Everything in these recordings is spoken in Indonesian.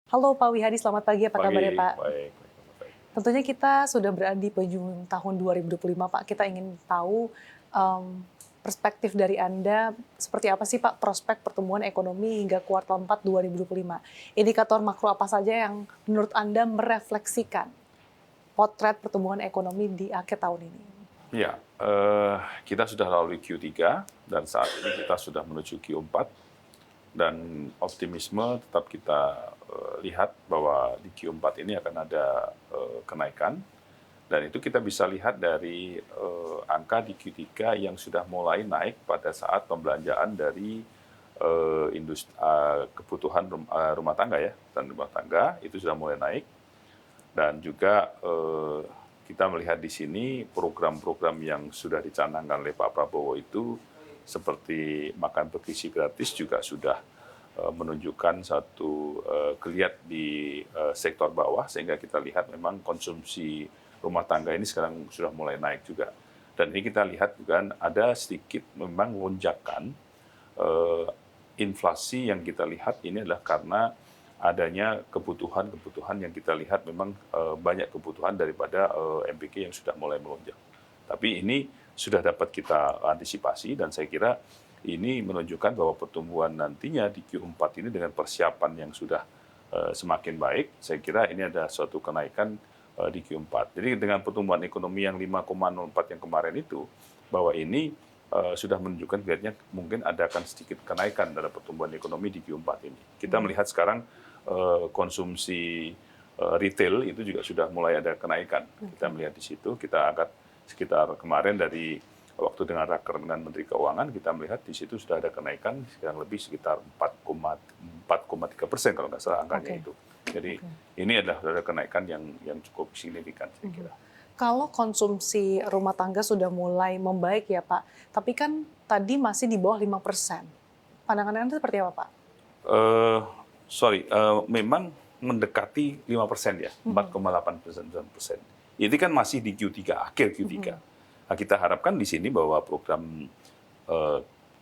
Halo Pak Wihadi, selamat pagi. Apa kabar ya Pagi, Pak? baik, baik. Tentunya kita sudah berada di penghujung tahun 2025 Pak. Kita ingin tahu perspektif dari Anda seperti apa sih Pak prospek pertumbuhan ekonomi hingga kuartal 4 2025. Indikator makro apa saja yang menurut Anda merefleksikan potret pertumbuhan ekonomi di akhir tahun ini? Ya, kita sudah lalui Q3 dan saat ini kita sudah menuju Q4 dan optimisme tetap kita lihat bahwa di Q4 ini akan ada kenaikan dan itu kita bisa lihat dari angka di Q3 yang sudah mulai naik pada saat pembelanjaan dari kebutuhan rumah tangga ya, dan rumah tangga itu sudah mulai naik. Dan juga kita melihat di sini program-program yang sudah dicanangkan oleh Pak Prabowo itu seperti makan bergizi gratis juga sudah menunjukkan satu geliat di sektor bawah, sehingga kita lihat memang konsumsi rumah tangga ini sekarang sudah mulai naik juga. Dan ini kita lihat juga ada sedikit memang lonjakan inflasi yang kita lihat ini adalah karena adanya kebutuhan-kebutuhan yang kita lihat memang banyak kebutuhan daripada MPK yang sudah mulai melonjak. Tapi ini sudah dapat kita antisipasi dan saya kira ini menunjukkan bahwa pertumbuhan nantinya di Q4 ini dengan persiapan yang sudah semakin baik, saya kira ini ada suatu kenaikan di Q4. Jadi dengan pertumbuhan ekonomi yang 5,04 yang kemarin itu, bahwa ini sudah menunjukkan kelihatannya mungkin ada akan sedikit kenaikan dalam pertumbuhan ekonomi di Q4 ini. Kita melihat sekarang konsumsi retail itu juga sudah mulai ada kenaikan. Kita melihat di situ, kita agak sekitar kemarin dari waktu dengan raker dengan Menteri Keuangan, kita melihat di situ sudah ada kenaikan kurang lebih sekitar 4,3% kalau nggak salah angkanya itu. Jadi ini adalah ada kenaikan yang cukup signifikan saya kira. Kalau konsumsi rumah tangga sudah mulai membaik ya Pak, tapi kan tadi masih di bawah 5%. Pandangan Anda seperti apa Pak? Memang mendekati 5% ya, 4,8%. Ini kan masih di Q3, akhir Q3. Nah, kita harapkan di sini bahwa program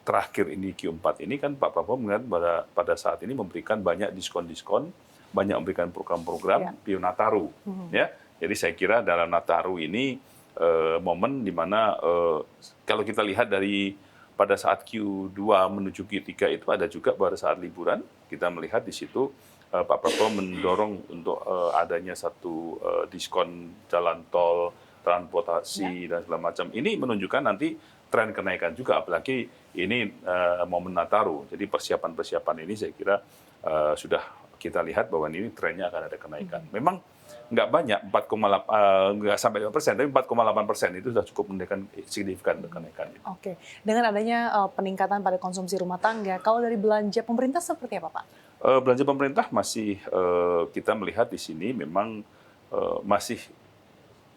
terakhir ini Q4 ini kan Pak Prabowo melihat pada saat ini memberikan banyak diskon-diskon, banyak memberikan program-program pion Nataru. Ya. Jadi saya kira dalam Nataru ini momen di mana kalau kita lihat dari pada saat Q2 menuju Q3 itu ada juga pada saat liburan, kita melihat di situ Pak Prabowo mendorong untuk adanya satu diskon jalan tol, transportasi, dan segala macam. Ini menunjukkan nanti tren kenaikan juga, apalagi ini momen Nataru. Jadi persiapan-persiapan ini saya kira sudah kita lihat bahwa ini trennya akan ada kenaikan. Memang nggak banyak, 4,8, nggak sampai 5%, tapi 4,8% itu sudah cukup menunjukkan signifikan kenaikan. Oke, dengan adanya peningkatan pada konsumsi rumah tangga, kalau dari belanja pemerintah seperti apa Pak? Belanja pemerintah masih kita melihat di sini memang masih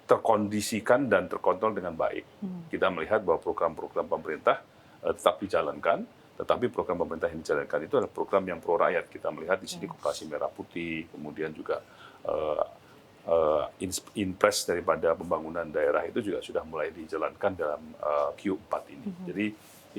terkondisikan dan terkontrol dengan baik. Kita melihat bahwa program-program pemerintah tetap dijalankan, tetapi program pemerintah yang dijalankan itu adalah program yang pro rakyat. Kita melihat di sini Koperasi Merah Putih, kemudian juga impres daripada pembangunan daerah itu juga sudah mulai dijalankan dalam Q4 ini. Jadi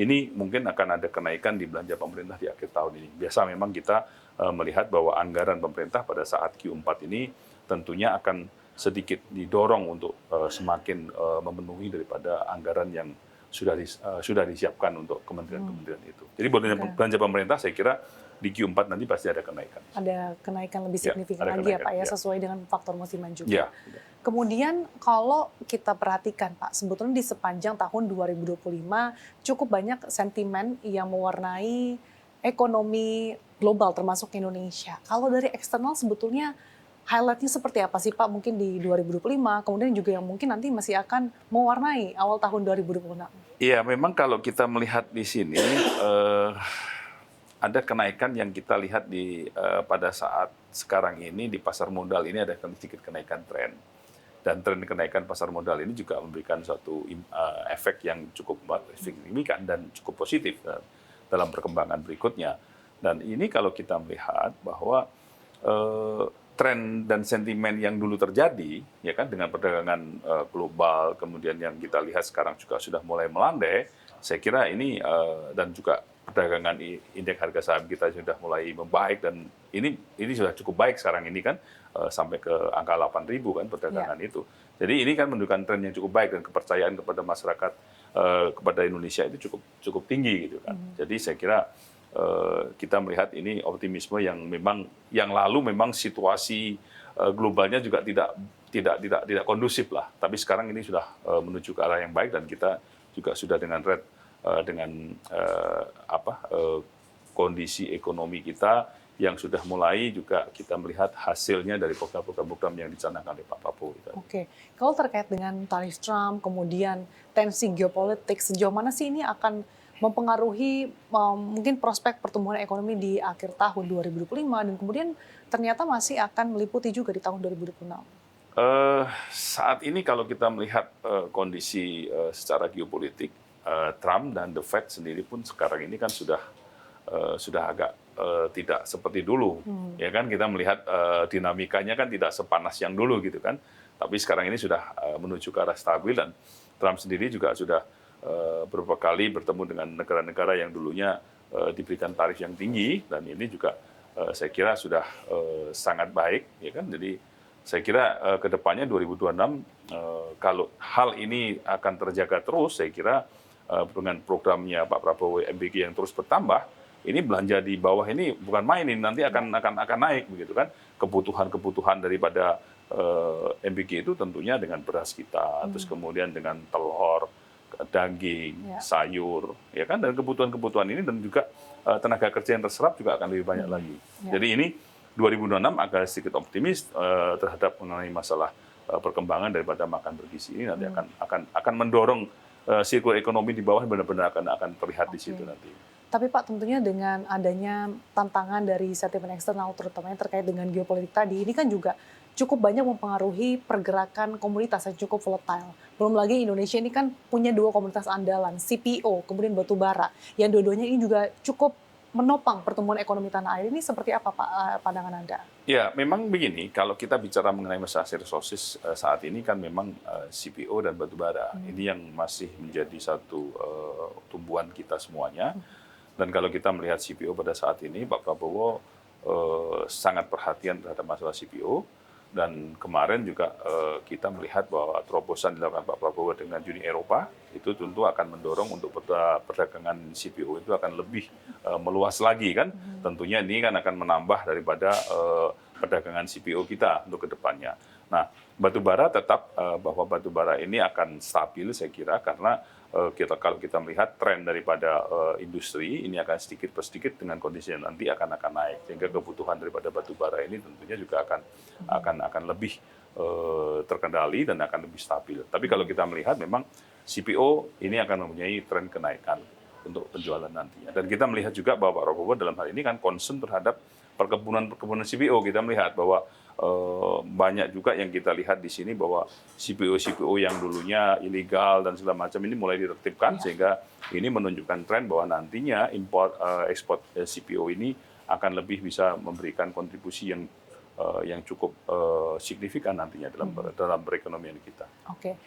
ini mungkin akan ada kenaikan di belanja pemerintah di akhir tahun ini. Biasa memang kita melihat bahwa anggaran pemerintah pada saat Q4 ini tentunya akan sedikit didorong untuk semakin memenuhi daripada anggaran yang sudah disiapkan untuk kementerian-kementerian itu. Jadi belanja pemerintah saya kira di Q4 nanti pasti ada kenaikan. Ada kenaikan lebih signifikan ada lagi ya Pak kenaikan, ya, ya. sesuai dengan faktor musiman juga. Ya. Kemudian kalau kita perhatikan Pak, sebetulnya di sepanjang tahun 2025 cukup banyak sentimen yang mewarnai ekonomi global termasuk Indonesia. Kalau dari eksternal sebetulnya highlight-nya seperti apa sih Pak mungkin di 2025, kemudian juga yang mungkin nanti masih akan mewarnai awal tahun 2026? Iya, memang kalau kita melihat di sini ada kenaikan yang kita lihat pada saat sekarang ini di pasar modal ini ada sedikit kenaikan tren. Dan tren kenaikan pasar modal ini juga memberikan suatu efek yang cukup signifikan dan cukup positif dalam perkembangan berikutnya. Dan ini kalau kita melihat bahwa tren dan sentimen yang dulu terjadi, ya kan, dengan perdagangan global, kemudian yang kita lihat sekarang juga sudah mulai melandai, saya kira ini dan juga perdagangan indeks harga saham kita sudah mulai membaik dan ini sudah cukup baik sekarang ini kan sampai ke angka 8.000 kan perdagangan itu. Jadi ini kan menunjukkan tren yang cukup baik dan kepercayaan kepada masyarakat kepada Indonesia itu cukup tinggi gitu kan. Jadi saya kira kita melihat ini optimisme yang memang yang lalu memang situasi globalnya juga tidak kondusif lah. Tapi sekarang ini sudah menuju ke arah yang baik dan kita juga sudah dengan kondisi ekonomi kita yang sudah mulai juga kita melihat hasilnya dari program-program yang dicanangkan oleh Pak Prabowo. Oke, kalau terkait dengan tarif Trump, kemudian tensi geopolitik, sejauh mana sih ini akan mempengaruhi mungkin prospek pertumbuhan ekonomi di akhir tahun 2025 dan kemudian ternyata masih akan meliputi juga di tahun 2026? Saat ini kalau kita melihat kondisi secara geopolitik, Trump dan The Fed sendiri pun sekarang ini kan sudah agak tidak seperti dulu, ya kan kita melihat dinamikanya kan tidak sepanas yang dulu gitu kan, tapi sekarang ini sudah menuju ke arah stabil dan Trump sendiri juga sudah beberapa kali bertemu dengan negara-negara yang dulunya diberikan tarif yang tinggi dan ini juga saya kira sudah sangat baik, ya kan. Jadi saya kira ke depannya 2026 kalau hal ini akan terjaga terus, saya kira dengan programnya Pak Prabowo MBG yang terus bertambah, ini belanja di bawah ini bukan main, ini nanti akan naik begitu kan. Kebutuhan daripada MBG itu tentunya dengan beras kita, terus kemudian dengan telur, daging, sayur, ya kan, dan kebutuhan ini dan juga tenaga kerja yang terserap juga akan lebih banyak lagi. Jadi ini 2026 agak sedikit optimis terhadap mengenai masalah perkembangan daripada makan bergizi ini nanti akan mendorong sirkulasi ekonomi di bawah benar-benar akan terlihat di situ nanti. Tapi Pak, tentunya dengan adanya tantangan dari sentimen eksternal, terutama yang terkait dengan geopolitik tadi, ini kan juga cukup banyak mempengaruhi pergerakan komoditas yang cukup volatile. Belum lagi Indonesia ini kan punya dua komoditas andalan, CPO, kemudian batu bara, yang dua-duanya ini juga cukup menopang pertumbuhan ekonomi tanah air. Ini seperti apa Pak pandangan Anda? Ya, memang begini, kalau kita bicara mengenai masalah resources saat ini kan memang CPO dan batu bara ini yang masih menjadi satu tumbuhan kita semuanya. Dan kalau kita melihat CPO pada saat ini, Pak Prabowo sangat perhatian terhadap masalah CPO. Dan kemarin juga kita melihat bahwa terobosan dilakukan Pak Prabowo dengan Uni Eropa itu tentu akan mendorong untuk perdagangan CPO itu akan lebih meluas lagi kan. Tentunya ini kan akan menambah daripada perdagangan CPO kita untuk kedepannya. Nah, batu bara tetap bahwa batu bara ini akan stabil saya kira karena kalau kita melihat tren daripada industri ini akan sedikit per sedikit dengan kondisi yang nanti akan naik sehingga kebutuhan daripada batu bara ini tentunya juga akan lebih terkendali dan akan lebih stabil. Tapi kalau kita melihat memang CPO ini akan mempunyai tren kenaikan untuk penjualan nantinya. Dan kita melihat juga bahwa Pak Prabowo dalam hal ini kan concern terhadap perkebunan CPO. Kita melihat bahwa banyak juga yang kita lihat di sini bahwa CPO yang dulunya ilegal dan segala macam ini mulai ditertibkan sehingga ini menunjukkan tren bahwa nantinya ekspor CPO ini akan lebih bisa memberikan kontribusi yang cukup signifikan nantinya dalam perekonomian kita. Oke.